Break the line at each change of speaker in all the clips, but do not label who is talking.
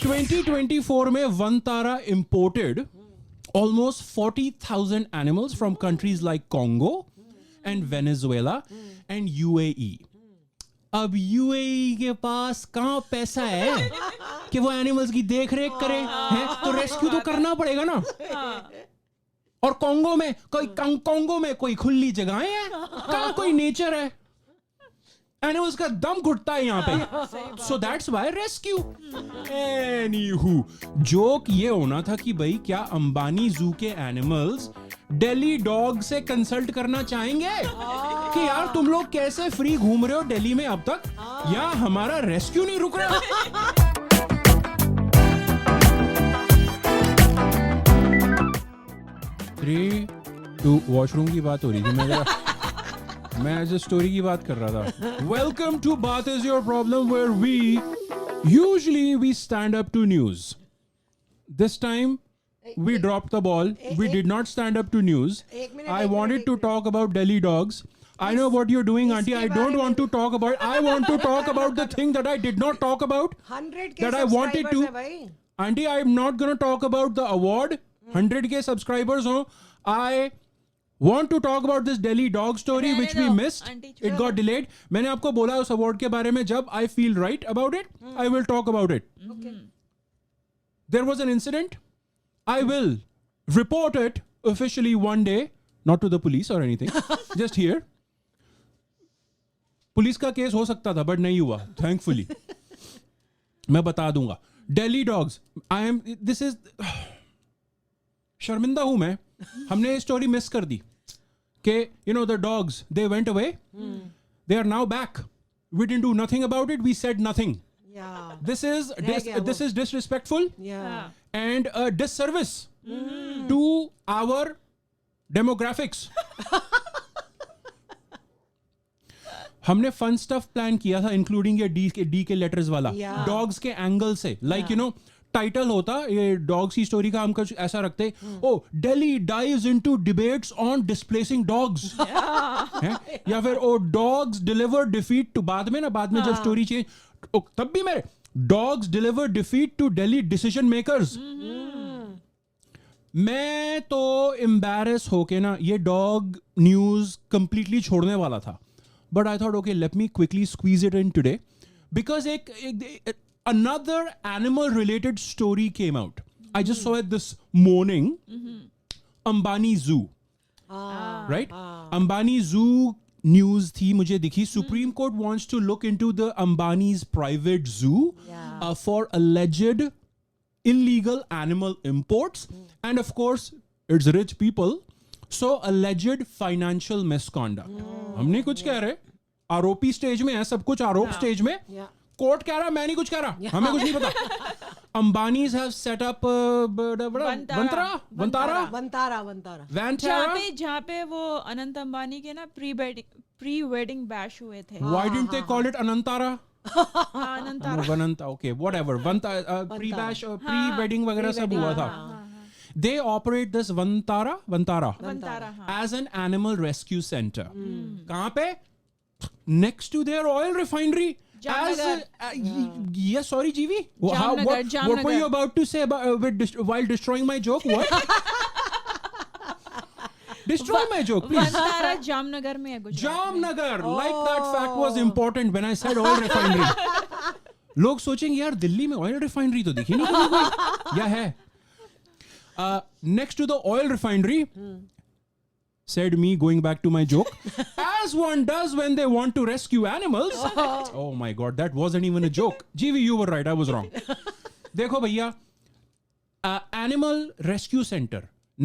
2024 में Vantara imported almost 40,000 animals from countries like Congo and Venezuela and UAE. अब UAE के पास कहाँ पैसा है कि वो एनिमल्स की देख रेख करे हैं, तो रेस्क्यू तो करना पड़ेगा ना। और कोंगो में कोई खुली जगहें हैं, कहाँ कोई नेचर है, एनिमल्स का दम घुटता है यहाँ पे, so that's why rescue. Anyhow, joke ये होना था कि भाई क्या अंबानी जू के एनिमल्स दिल्ली डॉग से कंसल्ट करना चाहेंगे कि यार तुम लोग कैसे फ्री घूम रहे हो दिल्ली में अब तक, या हमारा रेस्क्यू नहीं रुक रहा। वॉशरूम की बात हो रही थी, मैं एज स्टोरी की बात कर रहा था। वेलकम टू बात is your problem where we usually stand up to news. This time we dropped the ball. We did not stand up to news. I wanted to talk about Delhi dogs. I know what you're doing, auntie. I don't want to talk about. I want to talk about the thing that I did not talk about.
100K
that I wanted to. Auntie, I'm not going to talk about the award. 100K subscribers. No, I want to talk about this Delhi dog story which we missed. It got delayed. मैंने आपको बोला उस award के बारे में, जब I feel right about it, I will talk about it.
Okay.
There was an incident. I will report it officially one day, not to the police or anything, just here. Police का case हो सकता था but नहीं हुआ, thankfully. मैं बता दूंगा. Delhi dogs. This is शर्मिंदा हूं मैं. हमने ये स्टोरी मिस कर दी कि the dogs, they went away. They are now back. We didn't do nothing about it. We said nothing.
Yeah.
This is disrespectful.
Yeah.
And a disservice to our demographics. हमने fun stuff plan किया था, including ये D के letters वाला, dogs के angle से, like title होता ये डॉग्स की स्टोरी का, हम कुछ ऐसा रखते, oh Delhi dives into debates on displacing dogs, या फिर oh dogs deliver defeat to, बाद में जब स्टोरी चेंज, तब भी मेरे dogs deliver defeat to Delhi decision makers. मैं तो एम्बैरेस होके ना ये डॉग न्यूज कंप्लीटली छोड़ने वाला था, but I thought okay let me quickly squeeze it in today, because एक another animal related story came out. I just saw it this morning. Ambani Zoo. Right? Ambani Zoo news थी मुझे दिखी. Supreme Court wants to look into the Ambani's private zoo for alleged illegal animal imports. And of course, it's rich people. So alleged financial misconduct. हम नहीं कुछ कह रहे. आरोपी stage में है, सब कुछ आरोप स्टेज में. कोर्ट कह रहा, मैं नहीं कुछ कह रहा, हमें कुछ नहीं पता. Ambanis have set up Vantara,
जहाँ पे वो अनंत अंबानी के ना प्री वेडिंग बैश हुए थे.
Why didn't they call it Anantara?
Anantara,
okay whatever, pre bash, pre wedding वगैरह सब हुआ था. They operate this Vantara as an animal rescue center. कहाँ पे? Next to their oil refinery. Yes, sorry, Jeevi. What were you about to say while destroying my joke? What? Destroy my joke, please.
Vantara Jamnagar में है Gujarat.
Jamnagar, like that fact was important when I said oil refinery. लोग सोचेंगे यार दिल्ली में oil refinery तो दिखी नहीं कोई, या है? Next to the oil refinery, said me going back to my joke, as one does when they want to rescue animals. Oh my god, that wasn't even a joke. GV, you were right, I was wrong. देखो भैया, animal rescue center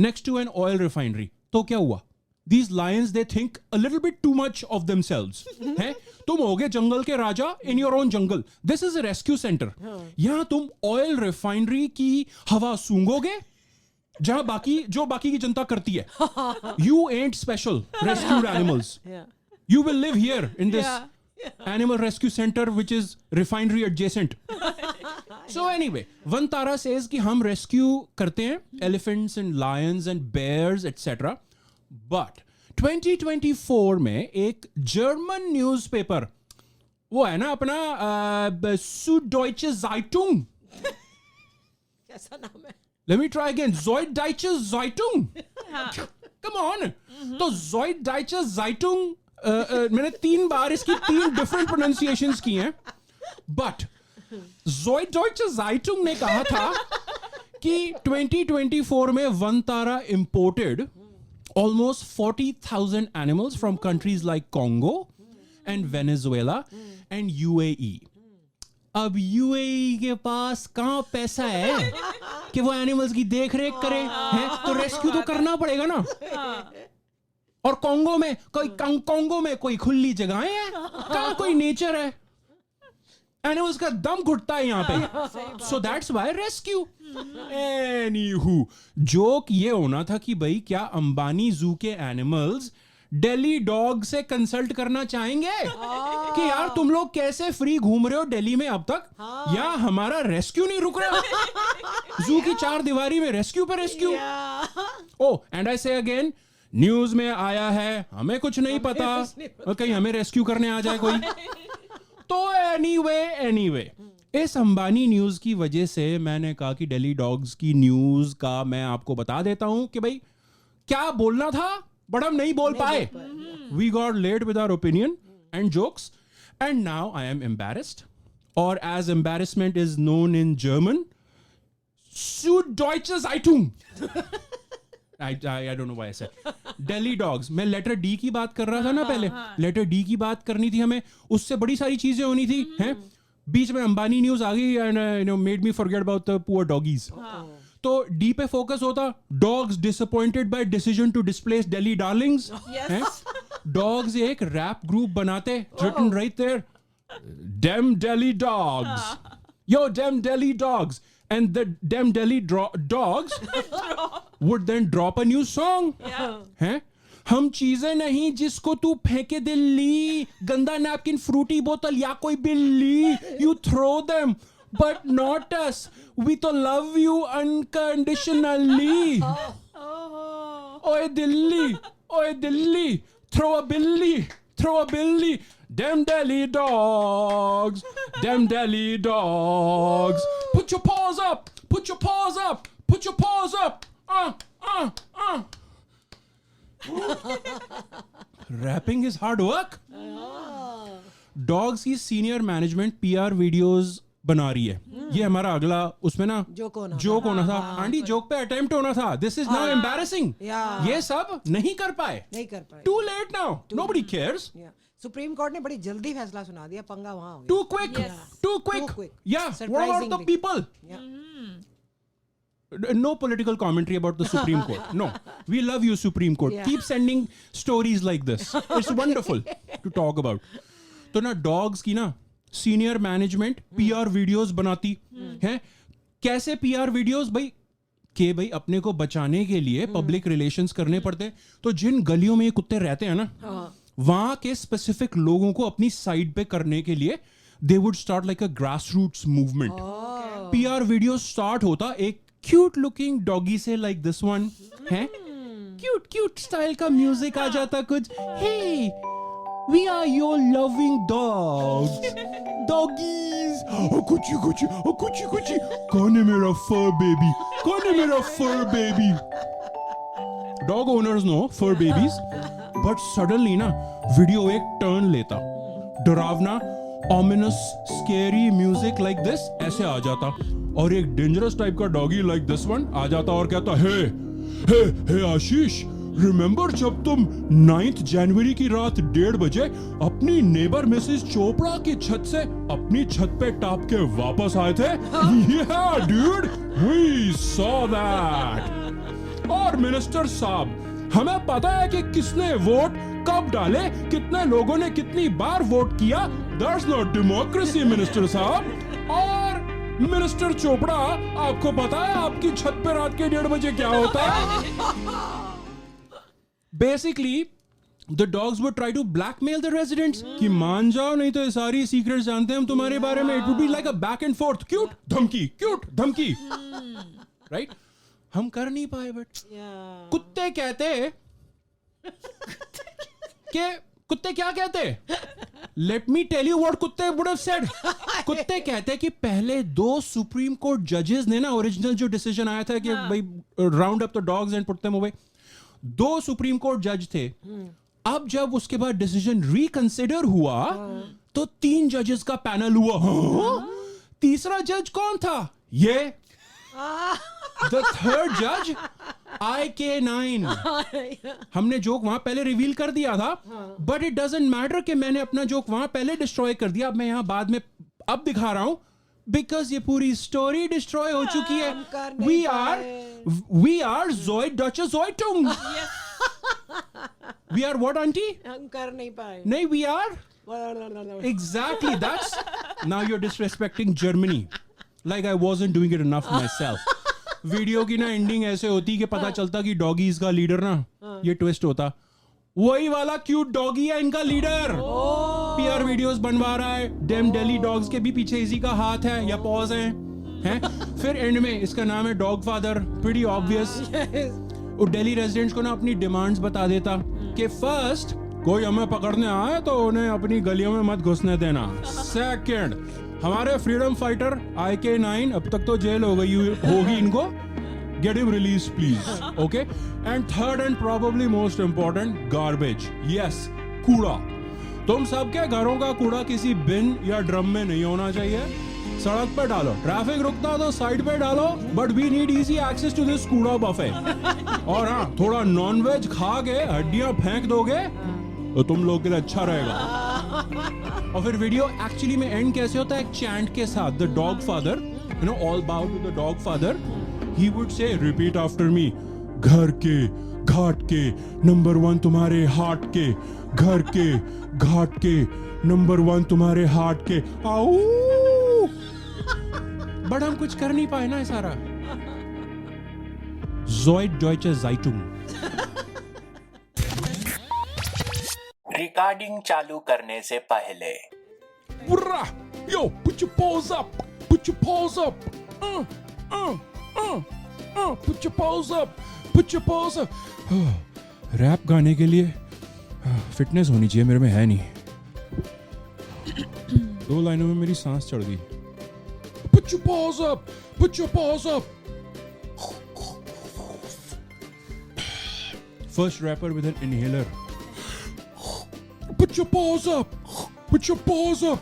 next to an oil refinery. तो क्या हुआ? These lions, they think a little bit too much of themselves. हैं? तुम होगे जंगल के राजा in your own jungle. This is a rescue center. यहाँ तुम oil refinery की हवा सूंघोगे, जहां बाकी की जनता करती है. You ain't special rescued animals. You will live here in this animal rescue center which is refinery adjacent. So anyway, Vantara says कि हम rescue करते हैं elephants and lions and bears etc. But 2024 में एक German newspaper, वो है ना अपना Süddeutsche Zeitung,
कैसा नाम है?
Let me try again. Süddeutsche Zeitung.
हाँ,
Come on. तो Süddeutsche Zeitung मैंने 3 बार इसकी 3 डिफरेंट प्रोनाउंसिएशंस की हैं. बट Süddeutsche Zeitung ने कहा था कि 2024 में Vantara imported almost 40,000 animals from countries like Congo and Venezuela and UAE. अब UAE के पास कहाँ पैसा है कि वो एनिमल्स की देख रेख करे, हैं? तो रेस्क्यू तो करना पड़ेगा ना. और कोंगो में कोई खुली जगहें हैं, कहाँ कोई नेचर है. एनिमल्स का दम घुटता है यहाँ पे. So that's why rescue. Anyhow, joke ये होना था कि भाई क्या अंबानी जू के एनिमल्स दिल्ली डॉग से कंसल्ट करना चाहेंगे कि यार तुम लोग कैसे फ्री घूम रहे हो दिल्ली में अब तक, या हमारा रेस्क्यू नहीं रुक रहा. जू की 4 दीवारी में रेस्क्यू पे रेस्क्यू. ओ एंड आई से अगेन, न्यूज में आया है, हमें कुछ नहीं पता, कहीं हमें रेस्क्यू करने आ जाए कोई. तो एनीवे इस अंबानी न्यूज की वजह से मैंने कहा कि दिल्ली डॉग्स की न्यूज का मैं आपको बता देता हूं कि भाई क्या बोलना था बट हम नहीं बोल पाए. We got late with our opinion and jokes and now I am embarrassed, और as embarrassment is known in German, Süddeutsche Zeitung. I don't know why I said Delhi dogs. मैं लेटर डी की बात कर रहा था ना पहले. Letter D की बात करनी थी हमें, उससे बड़ी सारी चीजें होनी थी, हैं? बीच में अंबानी न्यूज आ गई and made me forget about the poor doggies. तो डी पे फोकस होता, dogs disappointed by decision to displace Delhi darlings. Dogs एक रैप ग्रुप बनाते, written right there, Dem Delhi dogs. Yo, Dem Delhi dogs. And the Dem Delhi dogs would then drop a new song. हैं? हम चीजें नहीं जिसको तू फेंके दिल्ली, गंदा नैपकिन, फ्रूटी बोतल या कोई बिल्ली. You throw them, but not us. We तो love you unconditionally. ओए Delhi, throw a billy. Dem Delhi dogs. Put your paws up. Rapping is hard work. Dogs की सीनियर मैनेजमेंट PR वीडियोस बना रही है. ये हमारा अगला उसमें ना जोक होना था. आंटी जोक पे अटेम्प्ट होना था. This is now embarrassing. ये सब नहीं कर पाए. Too late now. Nobody cares.
Supreme court ने बड़ी जल्दी फैसला सुना दिया. पंगा वहां हो गया.
Too quick. Yeah. What about the people? No political commentary about the Supreme Court. No. We love you, Supreme Court. Keep sending stories like this. It's wonderful to talk about. तो ना डॉग्स की ना senior management PR videos बनाती है. कैसे PR videos भाई अपने को बचाने के लिए पब्लिक रिलेशंस करने पड़ते. तो जिन गलियों में ये कुत्ते रहते हैं ना, वहां के स्पेसिफिक लोगों को अपनी साइड पे करने के लिए they would start like a grassroots movement. PR video start होता एक क्यूट लुकिंग डॉगी से, लाइक दिस वन है. क्यूट स्टाइल का म्यूजिक आ जाता कुछ. Hey, we are your loving dogs, doggies. कुची. कौन है मेरा fur baby? Dog owners know fur babies. But suddenly ना वीडियो एक टर्न लेता. डरावना, ominous, scary music like this ऐसे आ जाता, और एक डेंजरस टाइप का डॉगी लाइक दिस वन आ जाता और कहता, हे आशीष, रिमेंबर जब तुम 9 जनवरी की रात 1:30 बजे अपनी नेबर मिसेस चोपड़ा की छत से अपनी छत पे टाप के वापस आए थे? Yeah, dude, we saw that. और मिनिस्टर साहब, हमें पता है कि किसने वोट कब डाले, कितने लोगों ने कितनी बार वोट किया. That's not democracy, मिनिस्टर साहब. और मिनिस्टर चोपड़ा, आपको पता है आपकी छत पे रात के 1:30 बजे क्या होता है? Basically, the dogs would try to blackmail the residents कि मान जाओ नहीं तो ये सारी सीक्रेट्स जानते हैं हम तुम्हारे बारे में. It would be like a back and forth. Cute धमकी. Right? हम कर नहीं पाए. बट कुत्ते कहते कि कुत्ते क्या कहते? Let me tell you what कुत्ते वुड हैव सेड. कुत्ते कहते कि पहले 2 सुप्रीम कोर्ट जजेस ने ना ओरिजिनल जो डिसीजन आया था कि भाई round up the dogs and put them away, 2 supreme court जज थे. अब जब उसके बाद डिसीजन रिकंसिडर हुआ तो 3 जजेस का पैनल हुआ. तीसरा जज कौन था? ये द थर्ड जज IK9. हमने जोक वहां पहले रिवील कर दिया था, बट इट डजंट मैटर कि मैंने अपना जोक वहां पहले डिस्ट्रॉय कर दिया. अब मैं यहां बाद में अब दिखा रहा हूं बिकॉज ये पूरी स्टोरी डिस्ट्रॉय हो चुकी है. We are Zoid Duchess Zoitum. We are what aunty?
हम कर नहीं पाए.
नहीं, we are exactly. That's now you're disrespecting Germany. Like I wasn't doing it enough myself. Video की ना एंडिंग ऐसे होती कि पता चलता कि डॉगीज का लीडर ना ये ट्विस्ट होता. वही वाला क्यूट डॉगी है इनका लीडर. पीआर वीडियोस बनवा रहा है. डेम दिल्ली डॉग्स के भी पीछे इसी का हाथ है या पॉज हैं. फिर एंड में इसका नाम है डॉग फादर. Pretty obvious. वो दिल्ली रेजिडेंट्स को ना अपनी डिमांड्स बता देता कि फर्स्ट कोई हमें पकड़ने आए तो उन्हें अपनी गलियों में मत घुसने देना. सेकंड, हमारे फ्रीडम फाइटर IK9 अब तक तो जेल हो गई होगी इनको, get him release please. Okay. And third and probably most important, garbage. Yes, कूड़ा. तुम सबके घरों का कूड़ा किसी बिन या ड्रम में नहीं होना चाहिए. सड़क पे डालो. ट्रैफिक रुकता तो साइड पे डालो, but we need easy access to this कूड़ा बफे. और हाँ, थोड़ा नॉनवेज खा के हड्डियां फेंक दोगे तो तुम लोग के लिए अच्छा रहेगा. और फिर वीडियो एक्चुअली में एंड कैसे होता है? एक चैंट के साथ. The dog father, you know, all bow to the dog father. He would say repeat after me. घर के घाट के नंबर 1 तुम्हारे हार्ट के. घर के घाट के नंबर 1 तुम्हारे हार्ट के. आओ. बट हम कुछ कर नहीं पाए ना ये सारा. Zoid Deutsche Zeitung.
रिकॉर्डिंग चालू करने से पहले
Yo, put your paws up. Put your paws up. Put your paws up. Put your paws up. Rap गाने के लिए फिटनेस होनी चाहिए, मेरे में है नहीं. 2 लाइनों में मेरी सांस चढ़ गई. Put your paws up. Put your paws up. First rapper with an inhaler. Put your paws up. Put your paws up.